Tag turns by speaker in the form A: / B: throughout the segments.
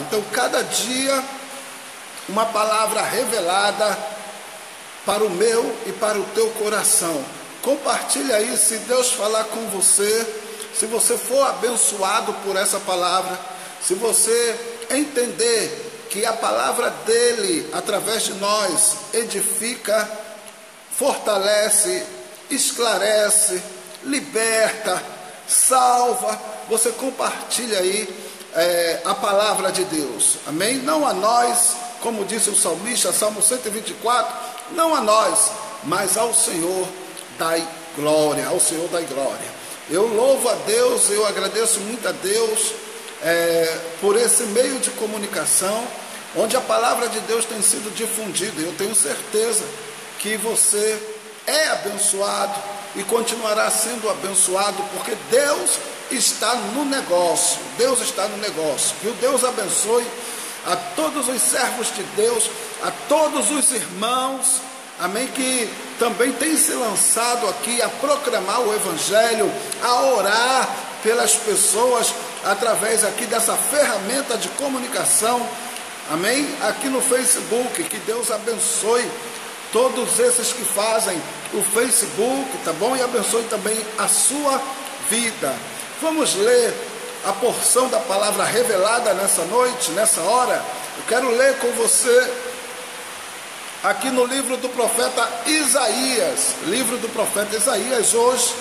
A: Então, cada dia, uma palavra revelada para o meu e para o teu coração. Compartilha aí, se Deus falar com você, se você for abençoado por essa palavra, se você entender que a palavra dele, através de nós, edifica, fortalece, esclarece, liberta, salva, você compartilha aí a palavra de Deus, amém? Não a nós, como disse o salmista, Salmo 124, não a nós, mas ao Senhor dai glória, ao Senhor dai glória. Eu louvo a Deus, eu agradeço muito a Deus por esse meio de comunicação, onde a palavra de Deus tem sido difundida. Eu tenho certeza que você é abençoado e continuará sendo abençoado, porque Deus está no negócio. Deus está no negócio. Que o Deus abençoe a todos os servos de Deus, a todos os irmãos, amém, que também têm se lançado aqui a proclamar o Evangelho, a orar pelas pessoas, através aqui dessa ferramenta de comunicação, amém, aqui no Facebook. Que Deus abençoe todos esses que fazem o Facebook, tá bom? E abençoe também a sua vida. Vamos ler a porção da palavra revelada nessa noite, nessa hora. Eu quero ler com você aqui no livro do profeta Isaías. Livro do profeta Isaías. Hoje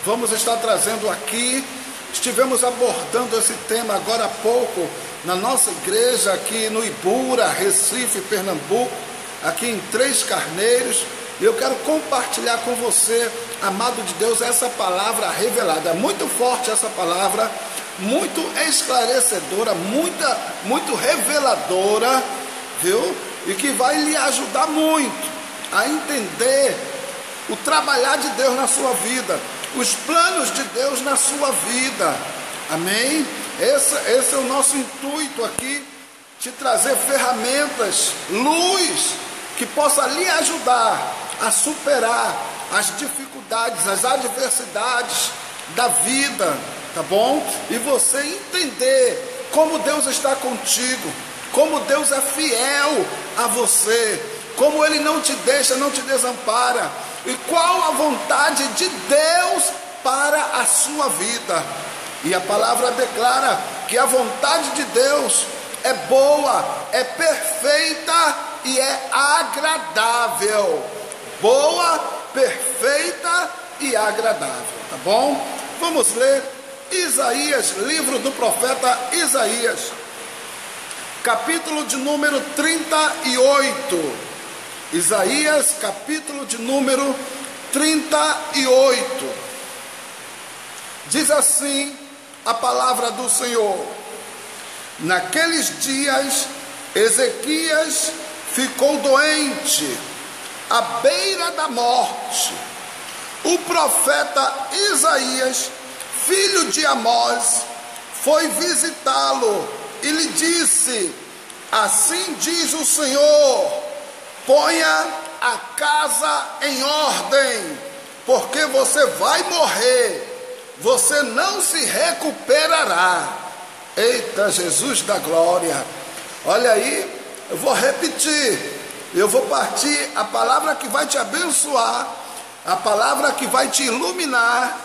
A: vamos estar trazendo aqui, estivemos abordando esse tema agora há pouco na nossa igreja aqui no Ibura, Recife, Pernambuco, aqui em Três Carneiros. E eu quero compartilhar com você, amado de Deus, essa palavra revelada. Muito forte essa palavra, muito esclarecedora, muito reveladora, viu? E que vai lhe ajudar muito a entender o trabalhar de Deus na sua vida, os planos de Deus na sua vida, amém? Esse é o nosso intuito aqui, te trazer ferramentas, luz, que possa lhe ajudar a superar as dificuldades, as adversidades da vida, tá bom? E você entender como Deus está contigo, como Deus é fiel a você, como Ele não te deixa, não te desampara, e qual a vontade de Deus para a sua vida. E a palavra declara que a vontade de Deus é boa, é perfeita e é agradável. Boa, perfeita e agradável, tá bom? Vamos ler Isaías, livro do profeta Isaías, capítulo de número 38. Isaías, capítulo de número 38. Diz assim a palavra do Senhor: naqueles dias Ezequias ficou doente, à beira da morte. O profeta Isaías, filho de Amós, foi visitá-lo e lhe disse: assim diz o Senhor, ponha a casa em ordem, porque você vai morrer, você não se recuperará. Eita, Jesus da glória! Olha aí, eu vou repetir. Eu vou partir a palavra que vai te abençoar, a palavra que vai te iluminar,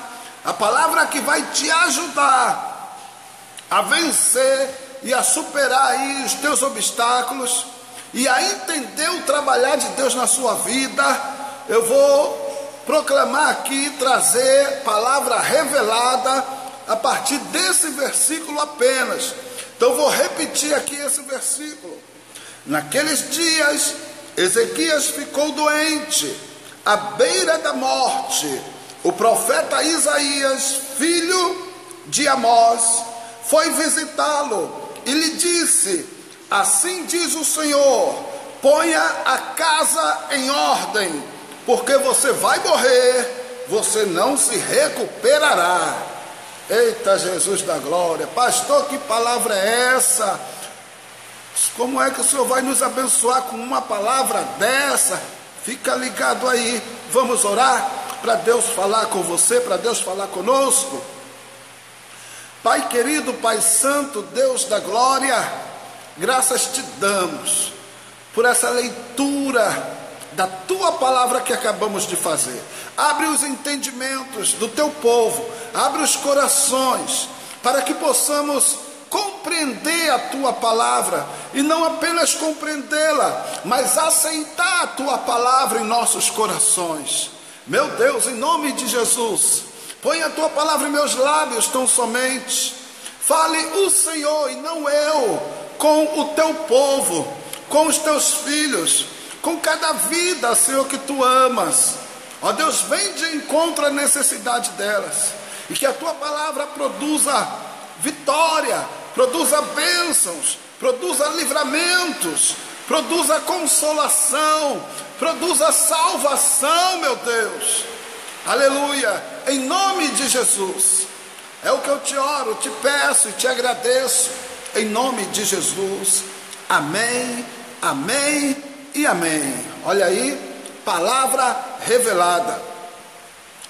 A: a palavra que vai te ajudar a vencer e a superar aí os teus obstáculos e a entender o trabalhar de Deus na sua vida. Eu vou proclamar aqui, trazer palavra revelada a partir desse versículo apenas. Então vou repetir aqui esse versículo. Naqueles dias Ezequias ficou doente, à beira da morte. O profeta Isaías, filho de Amós, foi visitá-lo e lhe disse: assim diz o Senhor, ponha a casa em ordem, porque você vai morrer, você não se recuperará. Eita, Jesus da glória! Pastor, que palavra é essa? Como é que o Senhor vai nos abençoar com uma palavra dessa? Fica ligado aí, vamos orar para Deus falar com você, para Deus falar conosco. Pai querido, Pai santo, Deus da glória, graças te damos por essa leitura da tua palavra que acabamos de fazer. Abre os entendimentos do teu povo, abre os corações, para que possamos compreender a tua palavra, e não apenas compreendê-la, mas aceitar a tua palavra em nossos corações. Meu Deus, em nome de Jesus, põe a tua palavra em meus lábios tão somente. Fale o Senhor e não eu, com o teu povo, com os teus filhos, com cada vida, Senhor, que tu amas. Ó Deus, vem de encontro à necessidade delas, e que a tua palavra produza vitória, produza bênçãos, produza livramentos, produza consolação, produza salvação, meu Deus. Aleluia, em nome de Jesus. É o que eu te oro, te peço e te agradeço, em nome de Jesus. Amém, amém e amém. Olha aí, palavra revelada.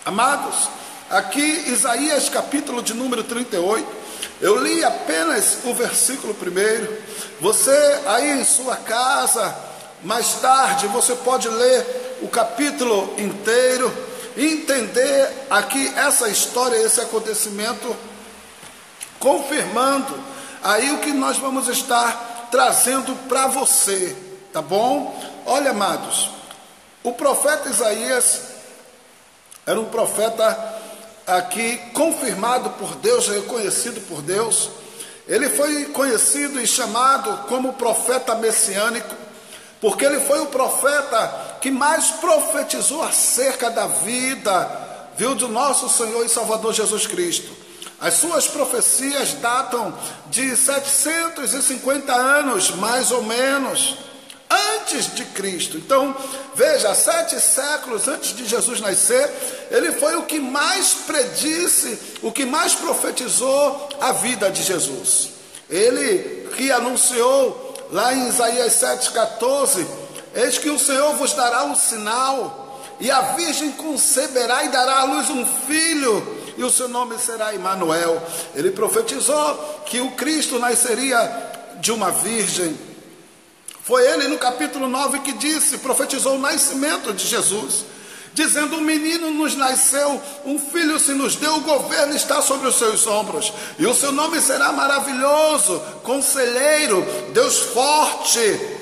A: Amados, aqui Isaías capítulo de número 38, eu li apenas o versículo 1. Você aí em sua casa, mais tarde, você pode ler o capítulo inteiro e entender aqui essa história, esse acontecimento, confirmando aí o que nós vamos estar trazendo para você, tá bom? Olha, amados, o profeta Isaías era um profeta aqui confirmado por Deus, reconhecido por Deus. Ele foi conhecido e chamado como profeta messiânico, porque ele foi o profeta que mais profetizou acerca da vida, viu, do nosso Senhor e Salvador Jesus Cristo. As suas profecias datam de 750 anos, mais ou menos, antes de Cristo. Então, veja, 7 séculos antes de Jesus nascer, ele foi o que mais predisse, o que mais profetizou a vida de Jesus. Ele que anunciou lá em Isaías 7,14, eis que o Senhor vos dará um sinal, e a virgem conceberá e dará à luz um filho, e o seu nome será Emanuel. Ele profetizou que o Cristo nasceria de uma virgem. Foi ele no capítulo 9 que disse, profetizou o nascimento de Jesus, dizendo: um menino nos nasceu, um filho se nos deu, o governo está sobre os seus ombros, e o seu nome será maravilhoso, conselheiro, Deus forte,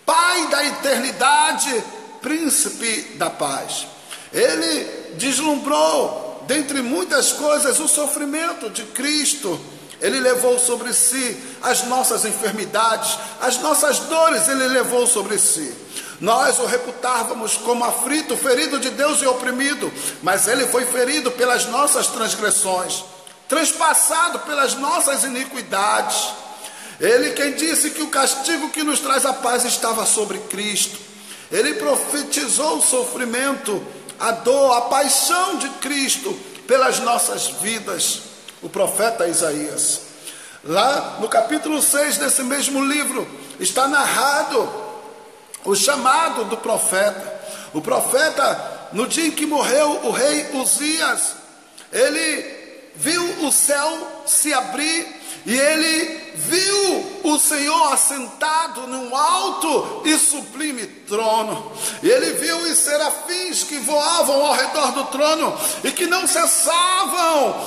A: Pai da eternidade, príncipe da paz. Ele deslumbrou, dentre muitas coisas, o sofrimento de Cristo. Ele levou sobre si as nossas enfermidades, as nossas dores ele levou sobre si. Nós o reputávamos como aflito, ferido de Deus e oprimido, mas ele foi ferido pelas nossas transgressões, transpassado pelas nossas iniquidades. Ele quem disse que o castigo que nos traz a paz estava sobre Cristo. Ele profetizou o sofrimento, a dor, a paixão de Cristo pelas nossas vidas. O profeta Isaías, lá no capítulo 6 desse mesmo livro, está narrado o chamado do profeta. O profeta, no dia em que morreu o rei Uzias, ele viu o céu se abrir, e ele viu o Senhor assentado num alto e sublime trono. E ele viu os serafins que voavam ao redor do trono e que não cessavam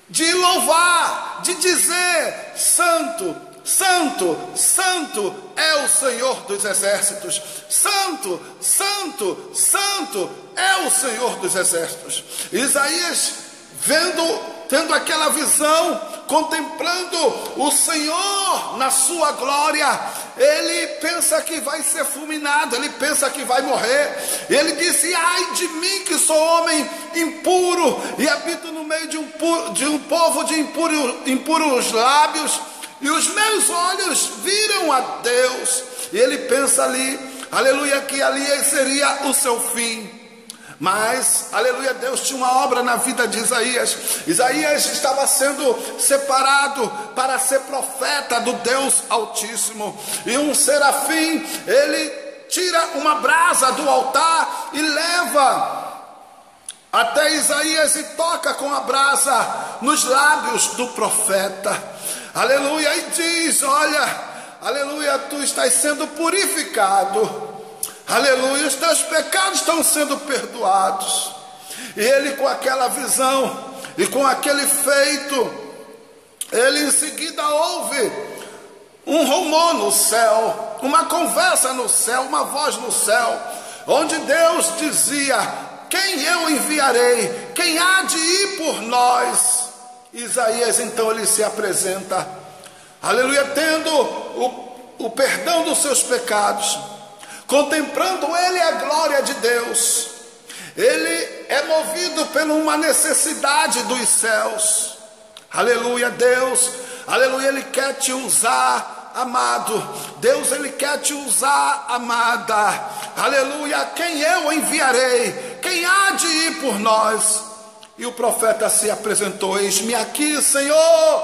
A: de louvar, de dizer: Santo, Santo, Santo é o Senhor dos exércitos. Santo, Santo, Santo é o Senhor dos exércitos. Isaías, tendo aquela visão, contemplando o Senhor na sua glória, ele pensa que vai ser fulminado, ele pensa que vai morrer. Ele disse: ai de mim que sou homem impuro e habito no meio de um povo de impuros lábios, e os meus olhos viram a Deus. E ele pensa ali, aleluia, que ali seria o seu fim. Mas, aleluia, Deus tinha uma obra na vida de Isaías. Isaías estava sendo separado para ser profeta do Deus Altíssimo. E um serafim, ele tira uma brasa do altar e leva até Isaías e toca com a brasa nos lábios do profeta. aleluia, e diz: olha, aleluia, tu estás sendo purificado, aleluia, os teus pecados estão sendo perdoados. E ele, com aquela visão e com aquele feito, ele em seguida ouve um rumor no céu, uma conversa no céu, uma voz no céu, onde Deus dizia: quem eu enviarei? Quem há de ir por nós? Isaías então ele se apresenta, aleluia, tendo o perdão dos seus pecados, contemplando ele a glória de Deus. Ele é movido por uma necessidade dos céus, aleluia. Deus, aleluia, ele quer te usar, amado. Deus, ele quer te usar, amada, aleluia. Quem eu enviarei? Quem há de ir por nós? E o profeta se apresentou: eis-me aqui, Senhor,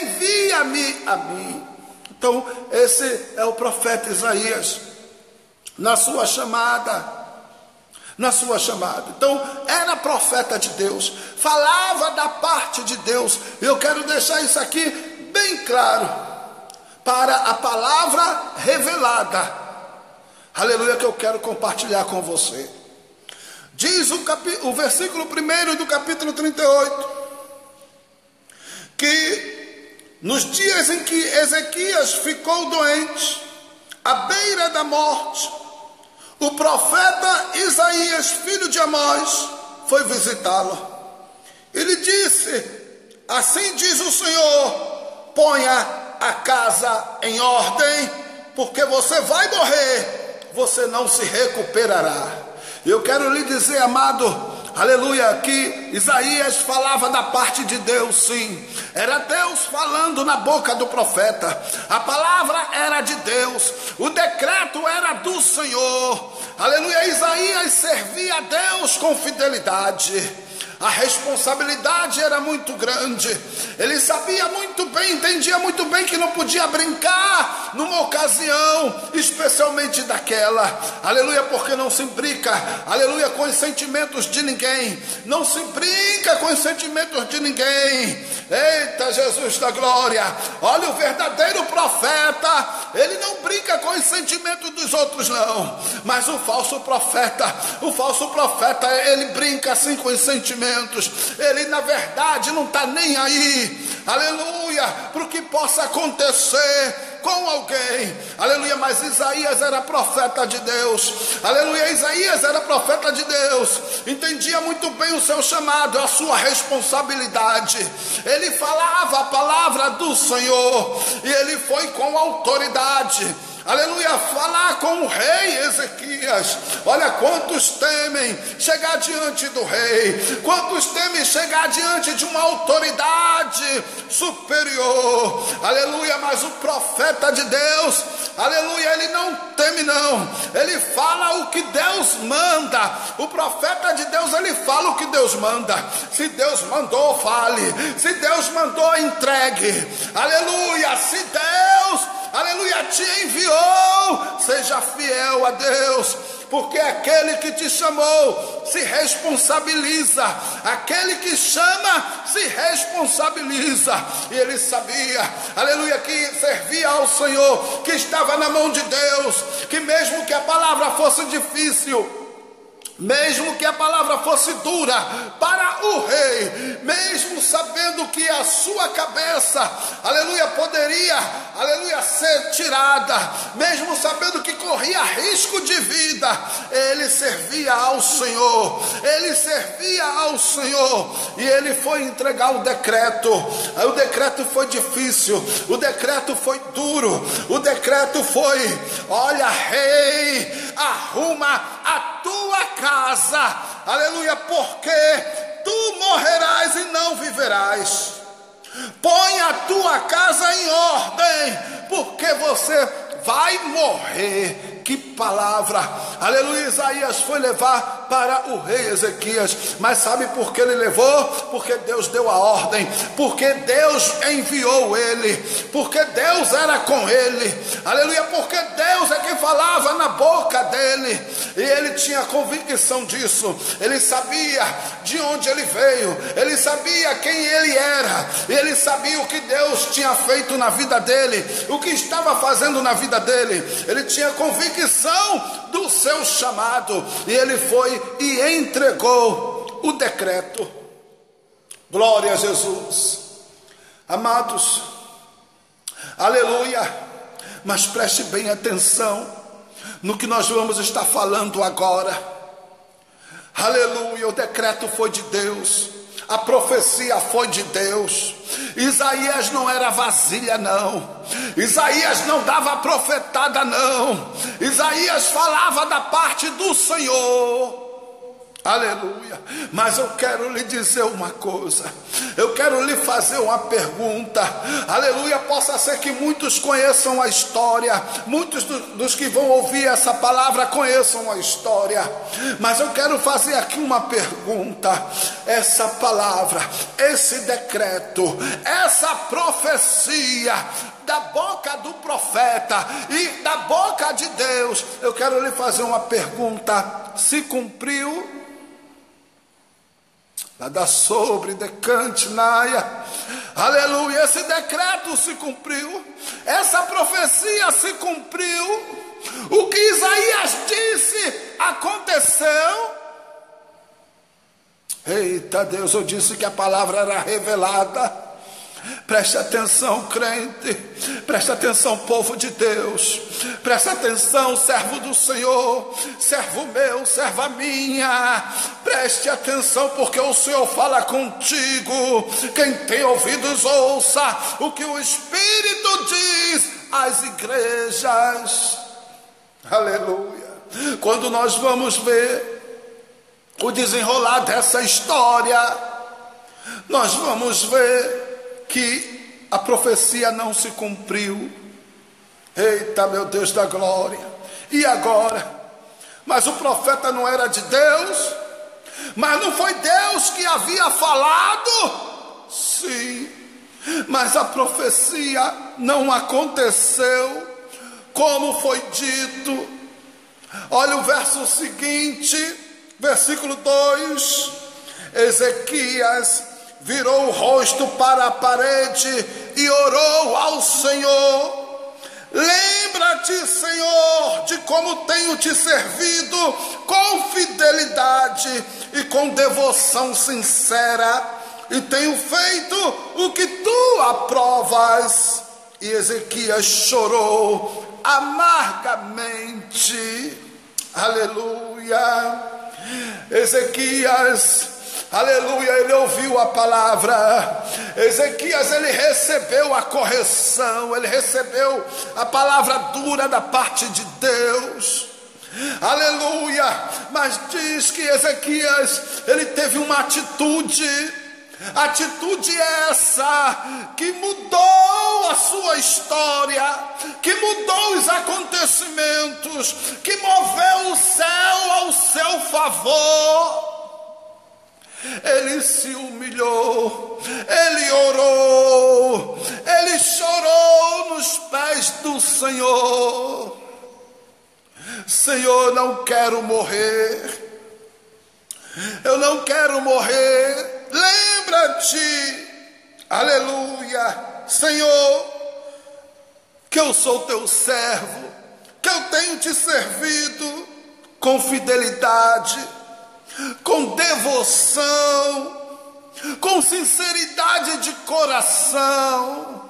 A: envia-me a mim. Então esse é o profeta Isaías, na sua chamada. Então era profeta de Deus, falava da parte de Deus. Eu quero deixar isso aqui bem claro, para a palavra revelada, aleluia, que eu quero compartilhar com você. Diz o versículo 1 do capítulo 38, que nos dias em que Ezequias ficou doente, à beira da morte, o profeta Isaías, filho de Amós, foi visitá-lo. Ele disse: assim diz o Senhor, ponha a casa em ordem, porque você vai morrer, você não se recuperará. Eu quero lhe dizer, amado, aleluia, que Isaías falava da parte de Deus, sim. Era Deus falando na boca do profeta. A palavra era de Deus, o decreto era do Senhor, aleluia. Isaías servia a Deus com fidelidade. A responsabilidade era muito grande. Ele sabia muito bem, entendia muito bem que não podia brincar numa ocasião, especialmente daquela, aleluia, porque não se brinca, aleluia, com os sentimentos de ninguém. Não se brinca com os sentimentos de ninguém. Eita, Jesus da glória. Olha, o verdadeiro profeta, ele não brinca com os sentimentos dos outros, não. Mas o falso profeta, ele brinca assim com os sentimentos. Ele na verdade não está nem aí, aleluia, para o que possa acontecer com alguém, aleluia. Mas Isaías era profeta de Deus, aleluia. Isaías era profeta de Deus, entendia muito bem o seu chamado, a sua responsabilidade. Ele falava a palavra do Senhor e ele foi com autoridade, aleluia, falar com o rei Ezequias. Olha, quantos temem chegar diante do rei, quantos temem chegar diante de uma autoridade superior, aleluia. Mas o profeta de Deus, aleluia, ele não teme não, ele fala o que Deus manda. O profeta de Deus, ele fala o que Deus manda. Se Deus mandou, fale. Se Deus mandou, entregue, aleluia. Se Deus, aleluia, te enviou, seja fiel a Deus, porque aquele que te chamou se responsabiliza. Aquele que chama se responsabiliza. E ele sabia, aleluia, que servia ao Senhor, que estava na mão de Deus, que mesmo que a palavra fosse difícil, mesmo que a palavra fosse dura para o rei, mesmo sabendo que a sua cabeça, aleluia, poderia, aleluia, ser tirada, mesmo sabendo que corria risco de vida, ele servia ao Senhor, ele servia ao Senhor. E ele foi entregar o decreto. O decreto foi difícil, o decreto foi duro, o decreto foi: olha, rei, arruma a tua casa, aleluia, porque tu morrerás e não viverás. Põe a tua casa em ordem, porque você vai morrer. Que palavra, aleluia. Isaías foi levar para o rei Ezequias. Mas sabe por que ele levou? Porque Deus deu a ordem, porque Deus enviou ele, porque Deus era com ele, aleluia, porque Deus é quem falava na boca dele, e ele tinha convicção disso. Ele sabia de onde ele veio, ele sabia quem ele era, ele sabia o que Deus tinha feito na vida dele, o que estava fazendo na vida dele. Ele tinha convicção do seu chamado, e ele foi e entregou o decreto. Glória a Jesus. Amados, aleluia, mas preste bem atenção no que nós vamos estar falando agora. Aleluia, o decreto foi de Deus, a profecia foi de Deus. Isaías não era vasilha não, Isaías não dava profetada não, Isaías falava da parte do Senhor. Aleluia. Mas eu quero lhe dizer uma coisa, eu quero lhe fazer uma pergunta. Aleluia. Possa ser que muitos conheçam a história, muitos dos que vão ouvir essa palavra conheçam a história, mas eu quero fazer aqui uma pergunta. Essa palavra, esse decreto, essa profecia da boca do profeta e da boca de Deus, eu quero lhe fazer uma pergunta: se cumpriu? Nada sobre decante naia. Aleluia. Esse decreto se cumpriu, essa profecia se cumpriu, o que Isaías disse aconteceu. Eita Deus, eu disse que a palavra era revelada. Preste atenção, crente, preste atenção, povo de Deus, preste atenção, servo do Senhor, servo meu, serva minha, preste atenção, porque o Senhor fala contigo. Quem tem ouvidos ouça o que o Espírito diz às igrejas. Aleluia. Quando nós vamos ver o desenrolar dessa história, nós vamos ver que a profecia não se cumpriu. Eita, meu Deus da glória. E agora? Mas o profeta não era de Deus? Mas não foi Deus que havia falado? Sim, mas a profecia não aconteceu como foi dito. Olha o verso seguinte, versículo 2. Ezequias virou o rosto para a parede e orou ao Senhor: lembra-te, Senhor, de como tenho te servido com fidelidade e com devoção sincera, e tenho feito o que tu aprovas. E Ezequias chorou amargamente. Aleluia. Ezequias, aleluia, ele ouviu a palavra. Ezequias, ele recebeu a correção, ele recebeu a palavra dura da parte de Deus. Aleluia. Mas diz que Ezequias, ele teve uma atitude essa que mudou a sua história, que mudou os acontecimentos, que moveu o céu ao seu favor. Ele se humilhou, ele orou, ele chorou nos pés do Senhor. Senhor, não quero morrer, eu não quero morrer. Lembra-te, aleluia, Senhor, que eu sou teu servo, que eu tenho te servido com fidelidade, com devoção, com sinceridade de coração.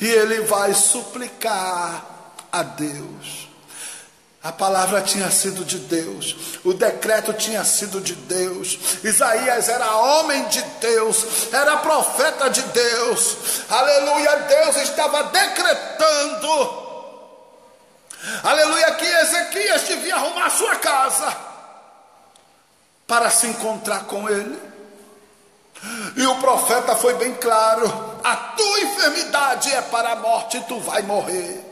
A: E ele vai suplicar a Deus. A palavra tinha sido de Deus, o decreto tinha sido de Deus. Isaías era homem de Deus, era profeta de Deus. Aleluia, Deus estava decretando, aleluia, que Ezequias devia arrumar sua casa para se encontrar com ele. E o profeta foi bem claro: a tua enfermidade é para a morte, tu vai morrer.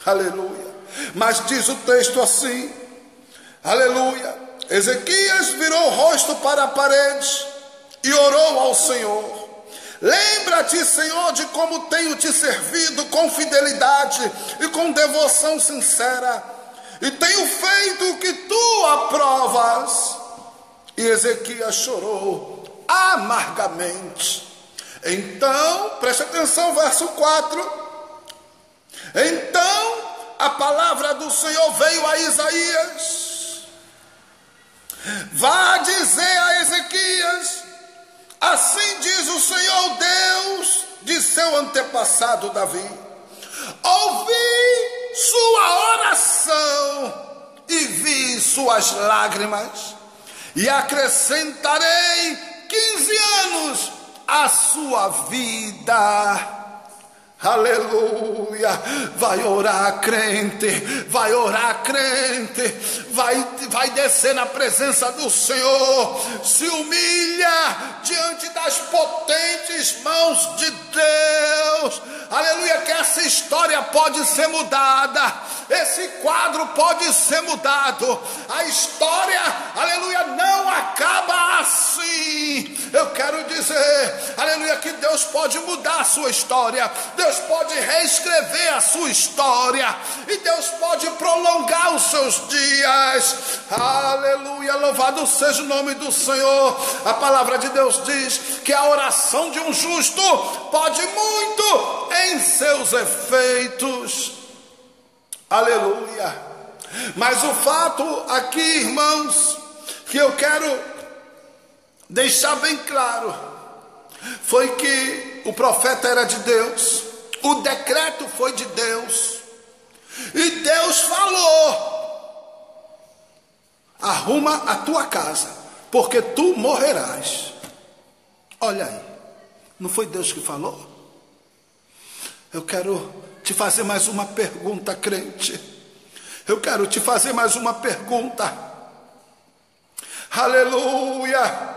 A: Aleluia. Mas diz o texto assim, Aleluia. Ezequias virou o rosto para a parede e orou ao Senhor. Lembra-te, Senhor, de como tenho te servido com fidelidade e com devoção sincera, e tenho feito o que tu aprovas. E Ezequias chorou amargamente. Então, preste atenção, verso 4. Então a palavra do Senhor veio a Isaías: vá dizer a Ezequias, assim diz o Senhor Deus de seu antepassado Davi: ouvi sua oração e vi suas lágrimas, e acrescentarei 15 anos à sua vida. Aleluia. Vai orar, crente, vai orar, crente, vai descer na presença do Senhor, se humilha diante das potentes mãos de Deus. Aleluia, que essa história pode ser mudada, esse quadro pode ser mudado. A história, aleluia, não acaba assim. Eu quero dizer, aleluia, que Deus pode mudar a sua história, Deus pode reescrever a sua história, e Deus pode prolongar os seus dias. Aleluia, louvado seja o nome do Senhor. A palavra de Deus diz que a oração de um justo pode muito em seus efeitos. Aleluia. Mas o fato aqui, irmãos, que eu quero deixar bem claro, foi que o profeta era de Deus, o decreto foi de Deus, e Deus falou: arruma a tua casa, porque tu morrerás. Olha aí, não foi Deus que falou? Eu quero te fazer mais uma pergunta, crente. Eu quero te fazer mais uma pergunta. Aleluia.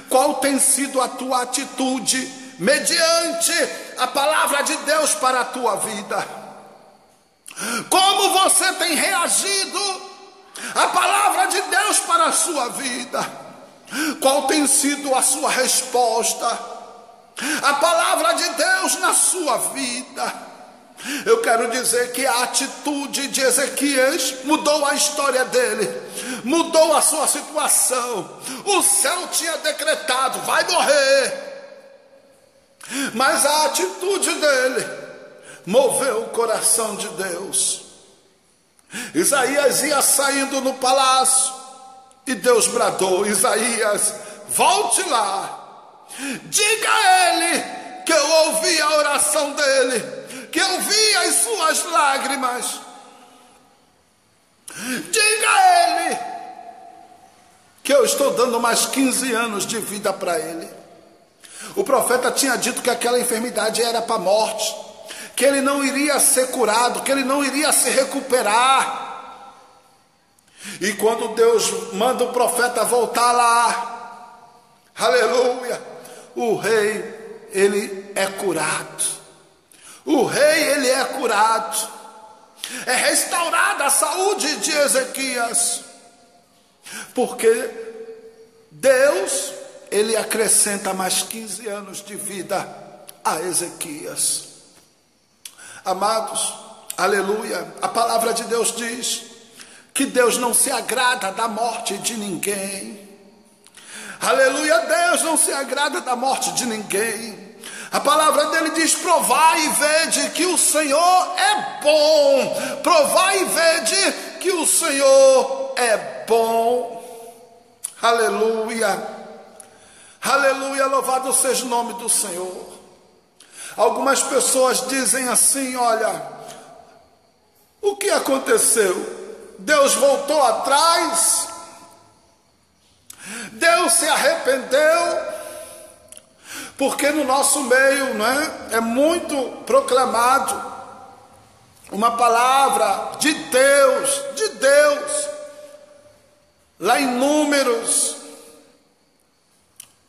A: Qual tem sido a tua atitude mediante a palavra de Deus para a tua vida? Como você tem reagido à palavra de Deus para a sua vida? Qual tem sido a sua resposta a palavra de Deus na sua vida? Eu quero dizer que a atitude de Ezequias mudou a história dele, mudou a sua situação. O céu tinha decretado: vai morrer. Mas a atitude dele moveu o coração de Deus. Isaías ia saindo no palácio e Deus bradou: Isaías, volte lá. Diga a ele que eu ouvi a oração dele, que eu vi as suas lágrimas. Diga a ele que eu estou dando mais 15 anos de vida para ele. O profeta tinha dito que aquela enfermidade era para a morte, que ele não iria ser curado, que ele não iria se recuperar. E quando Deus manda o profeta voltar lá, aleluia, o rei, ele é curado. O rei, ele é curado. É restaurada a saúde de Ezequias, porque Deus, ele acrescenta mais 15 anos de vida a Ezequias. Amados, aleluia, a palavra de Deus diz que Deus não se agrada da morte de ninguém. Aleluia, Deus não se agrada da morte de ninguém. A palavra dele diz: provai e vede que o Senhor é bom. Provai e vede que o Senhor é bom. Aleluia, aleluia, louvado seja o nome do Senhor. Algumas pessoas dizem assim: olha, o que aconteceu? Deus voltou atrás? Deus se arrependeu? Porque no nosso meio, não é muito proclamado uma palavra de Deus, lá em Números,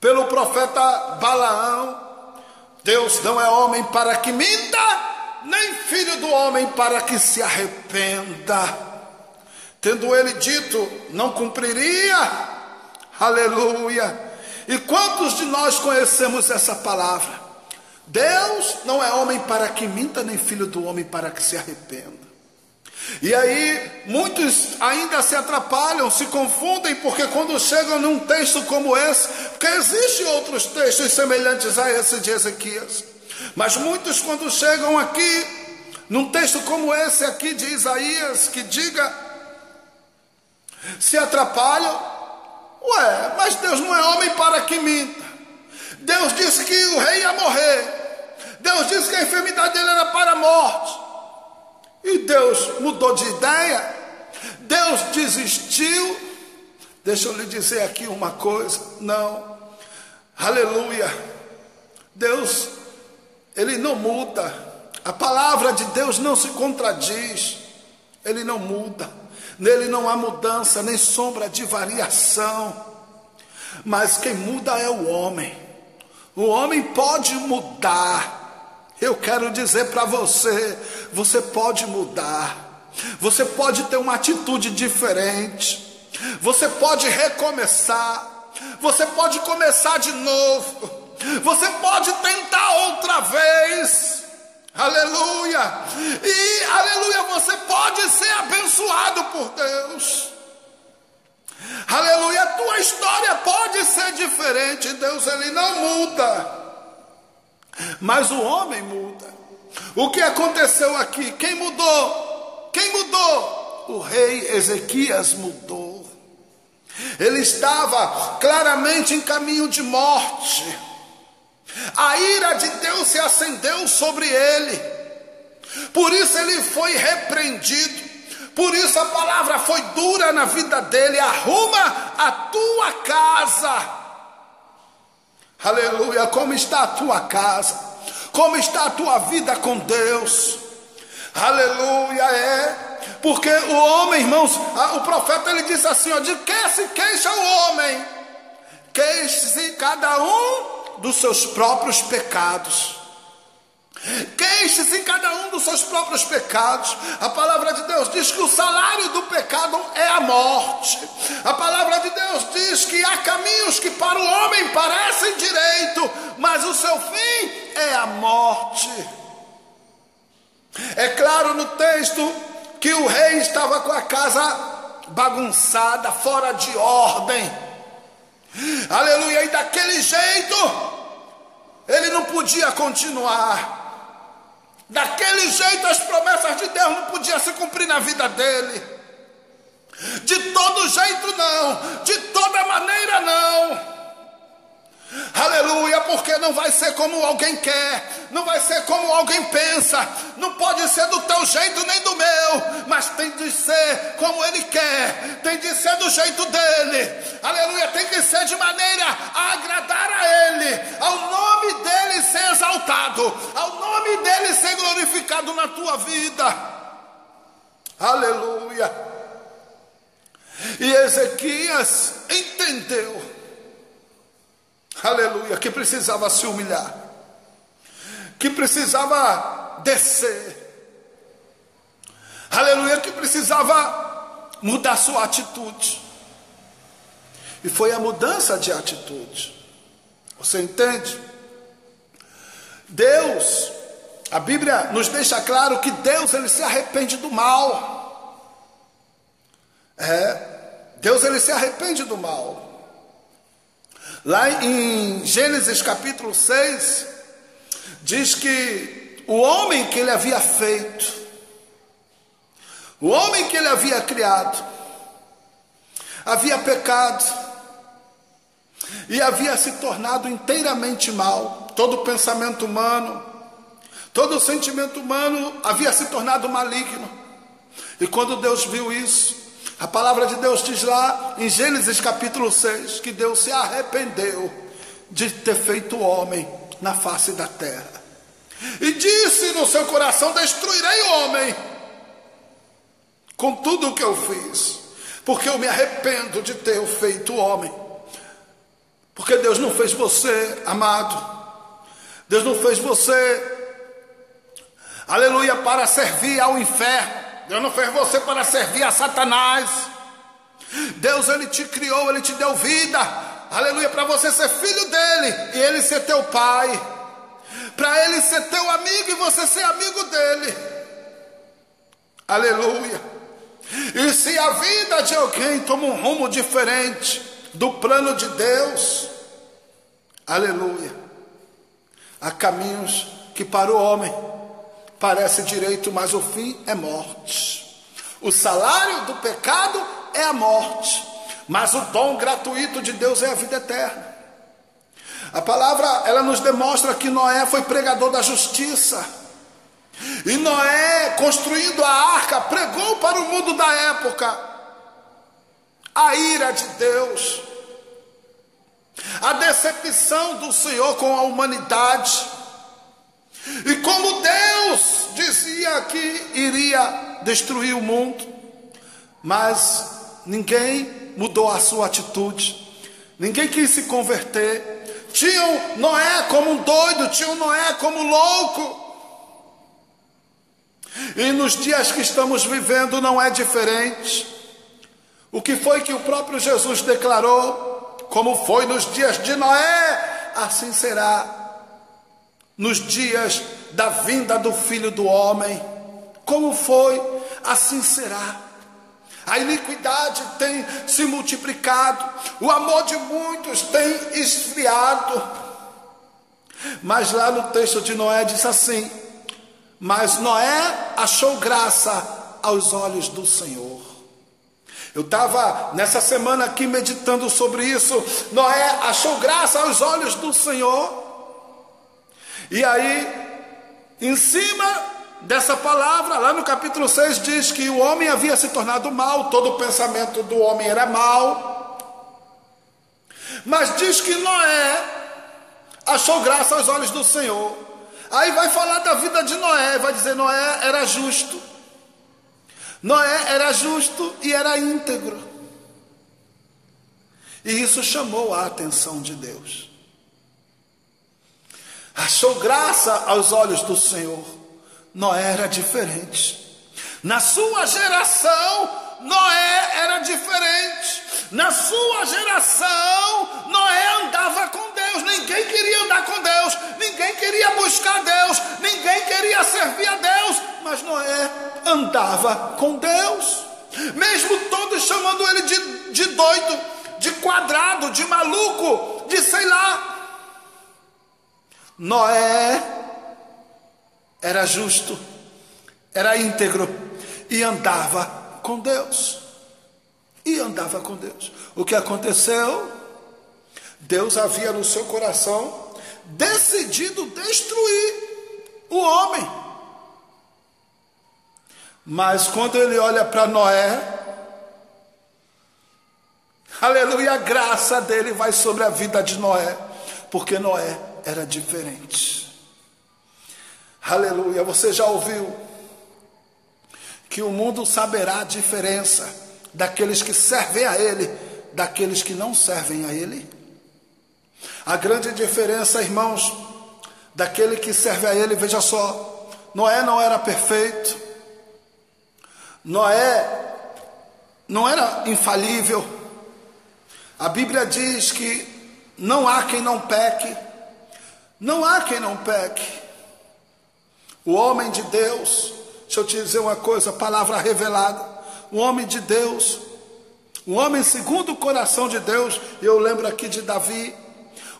A: pelo profeta Balaão: Deus não é homem para que minta, nem filho do homem para que se arrependa. Tendo ele dito, não cumpriria. Aleluia. E quantos de nós conhecemos essa palavra? Deus não é homem para que minta, nem filho do homem para que se arrependa. E aí muitos ainda se atrapalham, se confundem, porque quando chegam num texto como esse, porque existem outros textos semelhantes a esse de Ezequias, mas muitos quando chegam aqui, num texto como esse aqui de Isaías, que diga, se atrapalham. Ué, mas Deus não é homem para que minta. Deus disse que o rei ia morrer. Deus disse que a enfermidade dele era para a morte. E Deus mudou de ideia. Deus desistiu. Deixa eu lhe dizer aqui uma coisa. Não. Aleluia. Deus, ele não muda. A palavra de Deus não se contradiz. Ele não muda. Nele não há mudança, nem sombra de variação. Mas quem muda é o homem. O homem pode mudar. Eu quero dizer para você, você pode mudar. Você pode ter uma atitude diferente. Você pode recomeçar. Você pode começar de novo. Você pode tentar outra vez. Aleluia. E aleluia, você pode ser abençoado por Deus. Aleluia, a tua história pode ser diferente. Deus, ele não muda, mas o homem muda. O que aconteceu aqui? Quem mudou? Quem mudou? O rei Ezequias mudou. Ele estava claramente em caminho de morte. A ira de Deus se acendeu sobre ele. Por isso ele foi repreendido. Por isso a palavra foi dura na vida dele. Arruma a tua casa. Aleluia. Como está a tua casa? Como está a tua vida com Deus? Aleluia. Porque o homem, irmãos, o profeta ele disse assim, ó, de que se queixa o homem? Queixe-se cada um dos seus próprios pecados. Queixe-se cada um dos seus próprios pecados. A palavra de Deus diz que o salário do pecado é a morte. A palavra de Deus diz que há caminhos que para o homem parecem direito, mas o seu fim é a morte. É claro no texto que o rei estava com a casa bagunçada, fora de ordem. Aleluia, e daquele jeito ele não podia continuar. Daquele jeito as promessas de Deus não podiam se cumprir na vida dele. De todo jeito não, de toda maneira não. Aleluia, porque não vai ser como alguém quer, não vai ser como alguém pensa, não pode ser do teu jeito nem do meu, mas tem de ser como ele quer, tem de ser do jeito dele. Aleluia, tem que ser de maneira a agradar a ele, ao nome dele ser exaltado, ao nome dele ser glorificado na tua vida. Aleluia. E Ezequias entendeu, aleluia, que precisava se humilhar, que precisava descer, aleluia, que precisava mudar sua atitude. E foi a mudança de atitude. Você entende? Deus, a Bíblia nos deixa claro que Deus, ele se arrepende do mal. Deus, ele se arrepende do mal. Lá em Gênesis capítulo 6, diz que o homem que ele havia feito, o homem que ele havia criado, havia pecado e havia se tornado inteiramente mal. Todo pensamento humano, todo sentimento humano havia se tornado maligno. E quando Deus viu isso, a palavra de Deus diz lá em Gênesis capítulo 6 que Deus se arrependeu de ter feito o homem na face da terra. E disse no seu coração: destruirei o homem com tudo o que eu fiz, porque eu me arrependo de ter feito o homem. Porque Deus não fez você, amado. Deus não fez você, aleluia, para servir ao inferno. Deus não fez você para servir a Satanás. Deus, Ele te criou, Ele te deu vida, aleluia, para você ser filho dEle e Ele ser teu pai, para Ele ser teu amigo e você ser amigo dEle, aleluia. E se a vida de alguém toma um rumo diferente do plano de Deus, aleluia, há caminhos que para o homem parece direito, mas o fim é morte. O salário do pecado é a morte, mas o dom gratuito de Deus é a vida eterna. A palavra, ela nos demonstra que Noé foi pregador da justiça. E Noé, construindo a arca, pregou para o mundo da época a ira de Deus, a decepção do Senhor com a humanidade. E como Deus dizia que iria destruir o mundo, mas ninguém mudou a sua atitude, ninguém quis se converter. Tinham Noé como um doido, tinham Noé como louco. E nos dias que estamos vivendo não é diferente. O que foi que o próprio Jesus declarou? Como foi nos dias de Noé, assim será nos dias da vinda do Filho do Homem. Como foi, assim será. A iniquidade tem se multiplicado, o amor de muitos tem esfriado. Mas lá no texto de Noé diz assim: mas Noé achou graça aos olhos do Senhor. Eu estava nessa semana aqui meditando sobre isso. Noé achou graça aos olhos do Senhor. E aí, em cima dessa palavra, lá no capítulo 6 diz que o homem havia se tornado mau, todo o pensamento do homem era mau. Mas diz que Noé achou graça aos olhos do Senhor. Aí vai falar da vida de Noé, vai dizer: Noé era justo. Noé era justo e era íntegro. E isso chamou a atenção de Deus. Achou graça aos olhos do Senhor. Noé era diferente. Na sua geração, Noé era diferente. Na sua geração, Noé andava com Deus. Ninguém queria andar com Deus, ninguém queria buscar Deus, ninguém queria servir a Deus, mas Noé andava com Deus. Mesmo todos chamando ele de doido, de quadrado, de maluco, de sei lá. Noé era justo, era íntegro e andava com Deus. E andava com Deus. O que aconteceu? Deus havia no seu coração decidido destruir o homem. Mas quando ele olha para Noé, aleluia, a graça dele vai sobre a vida de Noé, porque Noé era diferente. Aleluia. Você já ouviu que o mundo saberá a diferença daqueles que servem a Ele, daqueles que não servem a Ele? A grande diferença, irmãos, daquele que serve a Ele, veja só, Noé não era perfeito, Noé não era infalível. A Bíblia diz que não há quem não peque, não há quem não peque. O homem de Deus, deixa eu te dizer uma coisa, palavra revelada, o homem de Deus, o homem segundo o coração de Deus, eu lembro aqui de Davi,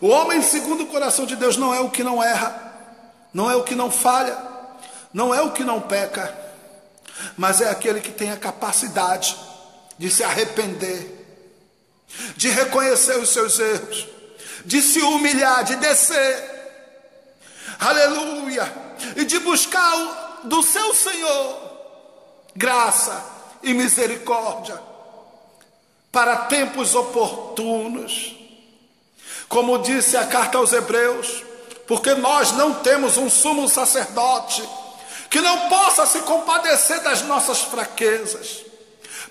A: o homem segundo o coração de Deus não é o que não erra, não é o que não falha, não é o que não peca, mas é aquele que tem a capacidade de se arrepender, de reconhecer os seus erros, de se humilhar, de descer, aleluia, e de buscar do seu Senhor graça e misericórdia para tempos oportunos. Como disse a carta aos Hebreus, porque nós não temos um sumo sacerdote que não possa se compadecer das nossas fraquezas,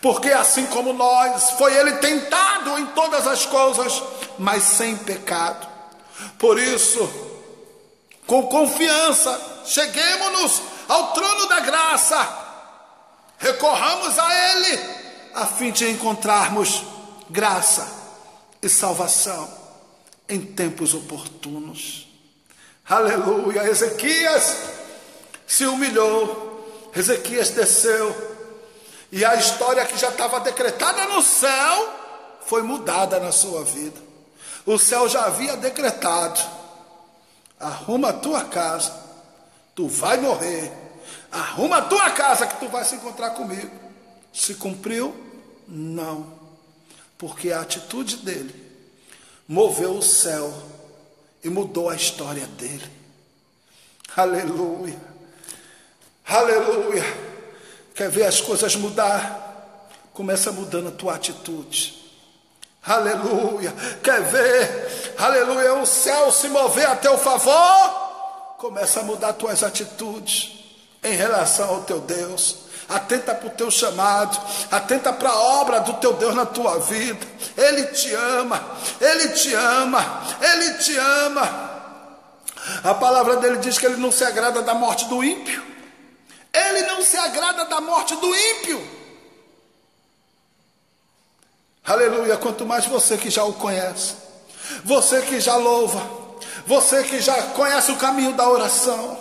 A: porque assim como nós, foi ele tentado em todas as coisas, mas sem pecado. Por isso, com confiança, cheguemo-nos ao trono da graça, recorramos a Ele, a fim de encontrarmos graça e salvação em tempos oportunos. Aleluia. Ezequias se humilhou, Ezequias desceu, e a história que já estava decretada no céu foi mudada na sua vida. O céu já havia decretado: arruma a tua casa, tu vai morrer. Arruma a tua casa que tu vai se encontrar comigo. Se cumpriu? Não. Porque a atitude dele moveu o céu e mudou a história dele. Aleluia. Aleluia. Quer ver as coisas mudar? Começa mudando a tua atitude. Aleluia. Quer ver, aleluia, o céu se mover a teu favor? Começa a mudar tuas atitudes em relação ao teu Deus. Atenta para o teu chamado, atenta para a obra do teu Deus na tua vida. Ele te ama, Ele te ama, Ele te ama. A palavra dele diz que Ele não se agrada da morte do ímpio. Ele não se agrada da morte do ímpio. Aleluia. Quanto mais você que já o conhece, você que já louva, você que já conhece o caminho da oração.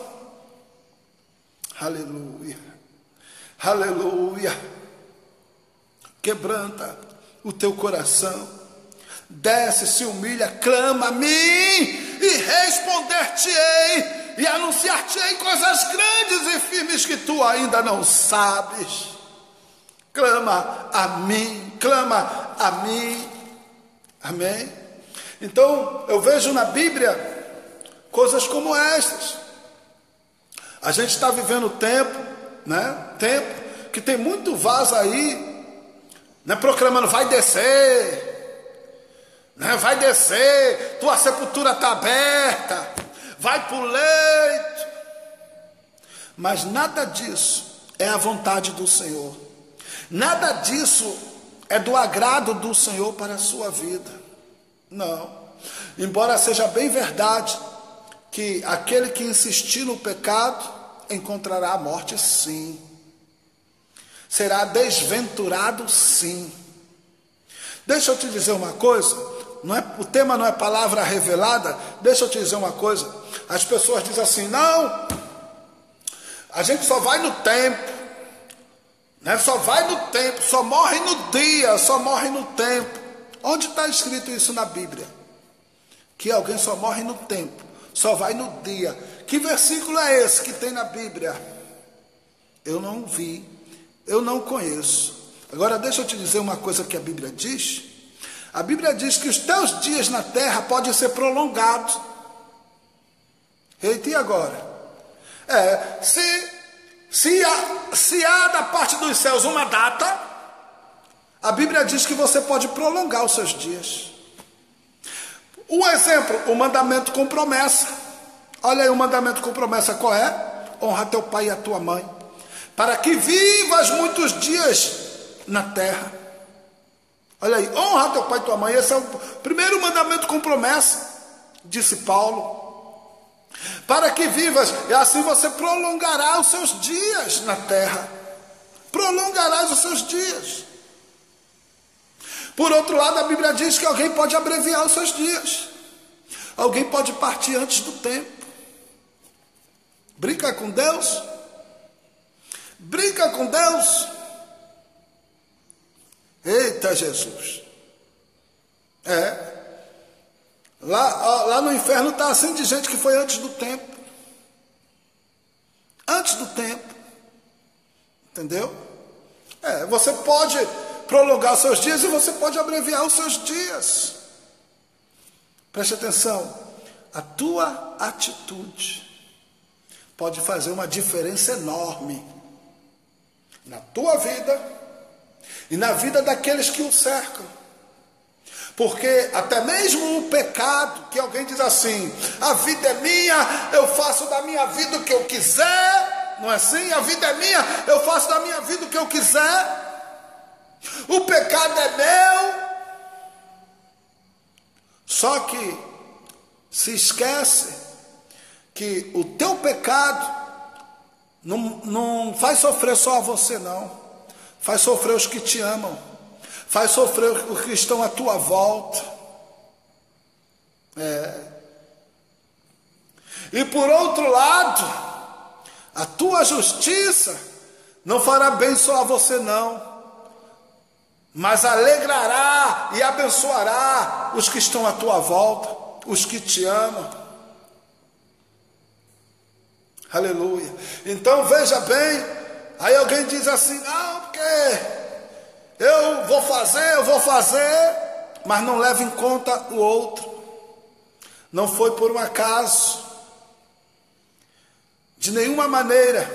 A: Aleluia. Aleluia. Quebranta o teu coração, desce, se humilha, clama a mim e responder-te-ei e anunciar-te-ei coisas grandes e firmes que tu ainda não sabes. Clama a mim, clama a mim. Amém? Então eu vejo na Bíblia coisas como estas. A gente está vivendo tempo, né? Tempo que tem muito vaso aí, né? Proclamando: vai descer, né? Vai descer, tua sepultura está aberta, vai para o leito. Mas nada disso é a vontade do Senhor. Nada disso é do agrado do Senhor para a sua vida. Não. Embora seja bem verdade que aquele que insistir no pecado encontrará a morte, sim. Será desventurado, sim. Deixa eu te dizer uma coisa. O tema não é palavra revelada. Deixa eu te dizer uma coisa. As pessoas dizem assim: não, a gente só vai no tempo, né? Só vai no tempo, só morre no dia, só morre no tempo. Onde está escrito isso na Bíblia? Que alguém só morre no tempo, só vai no dia. Que versículo é esse que tem na Bíblia? Eu não vi, eu não conheço. Agora deixa eu te dizer uma coisa que a Bíblia diz. A Bíblia diz que os teus dias na terra podem ser prolongados. Eita, e agora? Se há da parte dos céus uma data, a Bíblia diz que você pode prolongar os seus dias. Um exemplo, o mandamento com promessa. Olha aí o mandamento com promessa, qual é? Honra teu pai e a tua mãe, para que vivas muitos dias na terra. Olha aí, honra teu pai e tua mãe. Esse é o primeiro mandamento com promessa, disse Paulo. Para que vivas, e assim você prolongará os seus dias na terra. Prolongarás os seus dias. Por outro lado, a Bíblia diz que alguém pode abreviar os seus dias. Alguém pode partir antes do tempo. Brinca com Deus? Brinca com Deus? Eita Jesus. Lá no inferno está assim de gente que foi antes do tempo. Antes do tempo. Entendeu? Você pode prolongar os seus dias e você pode abreviar os seus dias. Preste atenção. A tua atitude pode fazer uma diferença enorme na tua vida e na vida daqueles que o cercam. Porque até mesmo o pecado, que alguém diz assim: a vida é minha, eu faço da minha vida o que eu quiser. Não é assim? A vida é minha, eu faço da minha vida o que eu quiser. O pecado é meu. Só que se esquece que o teu pecado não faz sofrer só a você, não. faz sofrer os que te amam, faz sofrer os que estão à tua volta. E por outro lado, a tua justiça não fará bem só a você não, mas alegrará e abençoará os que estão à tua volta, os que te amam. Aleluia. Então veja bem, aí alguém diz assim, não, porque eu vou fazer, mas não leva em conta o outro. Não foi por um acaso, de nenhuma maneira,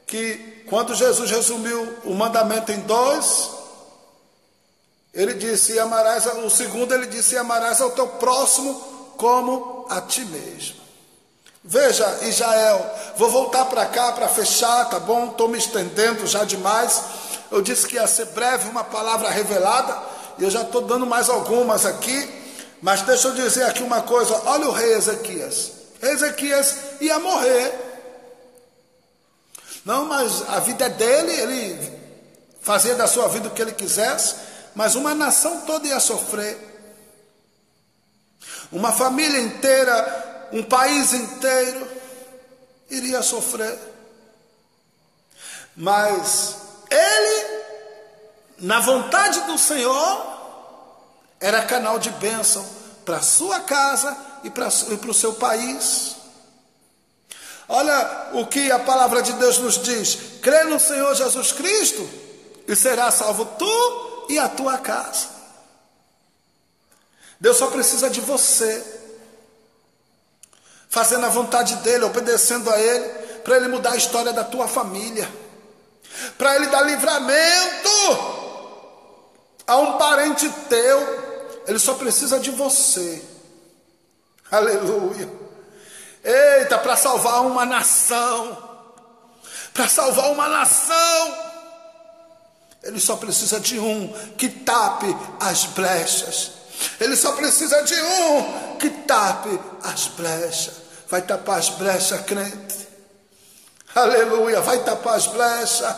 A: que quando Jesus resumiu o mandamento em 2, ele disse, e amarás, o segundo ele disse, e amarás ao teu próximo como a ti mesmo. Veja, Israel, vou voltar para cá para fechar, tá bom? Estou me estendendo já demais. Eu disse que ia ser breve, uma palavra revelada, e eu já estou dando mais algumas aqui, mas deixa eu dizer aqui uma coisa. Olha o rei Ezequias. Ezequias ia morrer. Não, mas a vida é dele, ele fazia da sua vida o que ele quisesse, mas uma nação toda ia sofrer. Uma família inteira, um país inteiro iria sofrer. Mas ele, na vontade do Senhor, era canal de bênção para a sua casa e para o seu país. Olha o que a palavra de Deus nos diz: crê no Senhor Jesus Cristo e será salvo tu e a tua casa. Deus só precisa de você, fazendo a vontade dele, obedecendo a ele, para ele mudar a história da tua família, para ele dar livramento a um parente teu. Ele só precisa de você. Aleluia. Eita, para salvar uma nação, para salvar uma nação, ele só precisa de um que tape as brechas. Ele só precisa de um que tape as brechas. Vai tapar as brechas, crente? Aleluia, vai tapar as brechas.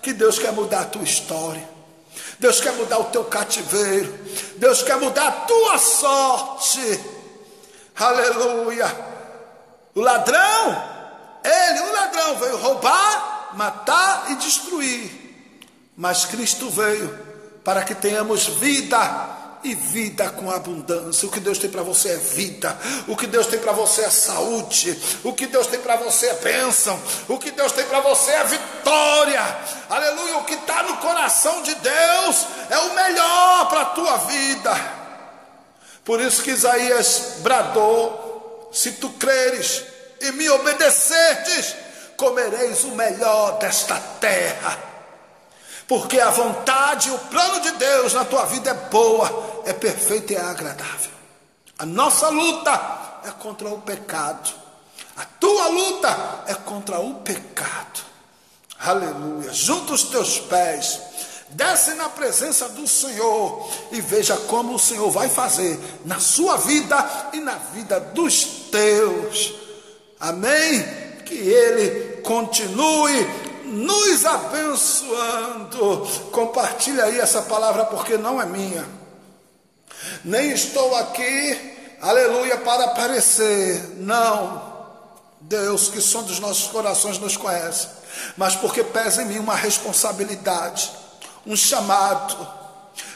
A: Que Deus quer mudar a tua história. Deus quer mudar o teu cativeiro. Deus quer mudar a tua sorte. Aleluia. O ladrão veio roubar, matar e destruir. Mas Cristo veio para que tenhamos vida e vida com abundância. O que Deus tem para você é vida. O que Deus tem para você é saúde. O que Deus tem para você é bênção. O que Deus tem para você é vitória. Aleluia. O que está no coração de Deus é o melhor para a tua vida. Por isso que Isaías bradou: se tu creres e me obedecerdes, comereis o melhor desta terra. Porque a vontade e o plano de Deus na tua vida é boa, é perfeita e é agradável. A nossa luta é contra o pecado. A tua luta é contra o pecado. Aleluia. Junta os teus pés, desce na presença do Senhor e veja como o Senhor vai fazer na sua vida e na vida dos teus. Amém? Que Ele continue nos abençoando. Compartilha aí essa palavra, porque não é minha, nem estou aqui, aleluia, para aparecer. Não, Deus que som dos nossos corações nos conhece, mas porque pesa em mim uma responsabilidade, um chamado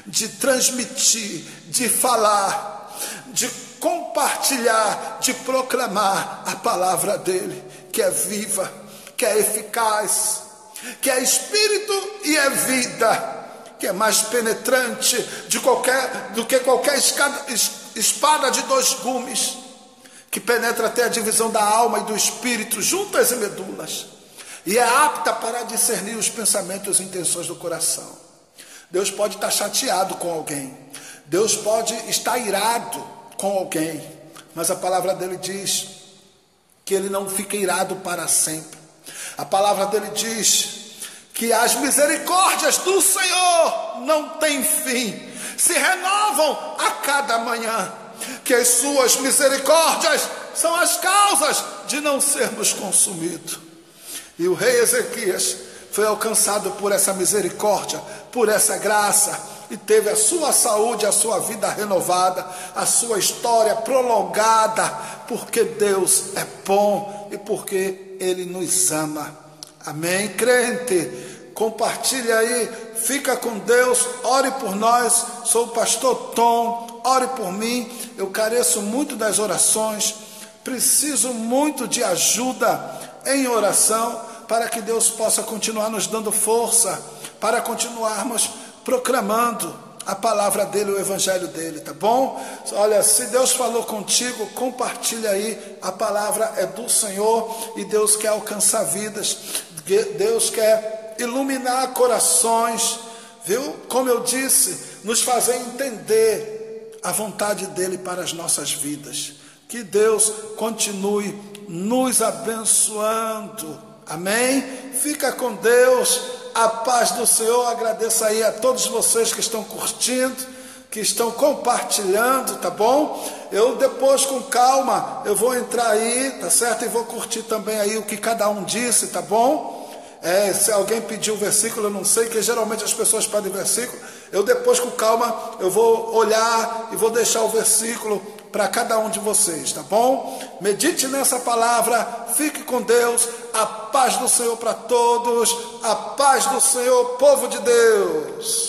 A: de transmitir, de falar, de compartilhar, de proclamar a palavra dele, que é viva, que é eficaz, que é espírito e é vida, que é mais penetrante do que qualquer espada de 2 gumes, que penetra até a divisão da alma e do espírito, juntas e medulas, e é apta para discernir os pensamentos e intenções do coração. Deus pode estar chateado com alguém, Deus pode estar irado com alguém, mas a palavra dele diz que ele não fica irado para sempre. A palavra dele diz que as misericórdias do Senhor não têm fim, se renovam a cada manhã, que as suas misericórdias são as causas de não sermos consumidos. E o rei Ezequias foi alcançado por essa misericórdia, por essa graça, e teve a sua saúde, a sua vida renovada, a sua história prolongada, porque Deus é bom e porque Ele nos ama. Amém? Crente, compartilhe aí, fica com Deus, ore por nós. Sou o pastor Tom, ore por mim. Eu careço muito das orações, preciso muito de ajuda em oração, para que Deus possa continuar nos dando força, para continuarmos proclamando a palavra dele, o evangelho dele, tá bom? Olha, se Deus falou contigo, compartilha aí, a palavra é do Senhor, e Deus quer alcançar vidas, Deus quer iluminar corações, viu? Como eu disse, nos fazer entender a vontade dele para as nossas vidas. Que Deus continue nos abençoando. Amém? Fica com Deus, a paz do Senhor. Agradeço aí a todos vocês que estão curtindo, que estão compartilhando, tá bom? Eu depois, com calma, eu vou entrar aí, tá certo? E vou curtir também aí o que cada um disse, tá bom? Se alguém pediu o versículo, eu não sei, que geralmente as pessoas pedem versículo. Eu depois, com calma, eu vou olhar e vou deixar o versículo para cada um de vocês, tá bom? Medite nessa palavra, fique com Deus, a paz do Senhor para todos, a paz do Senhor, povo de Deus.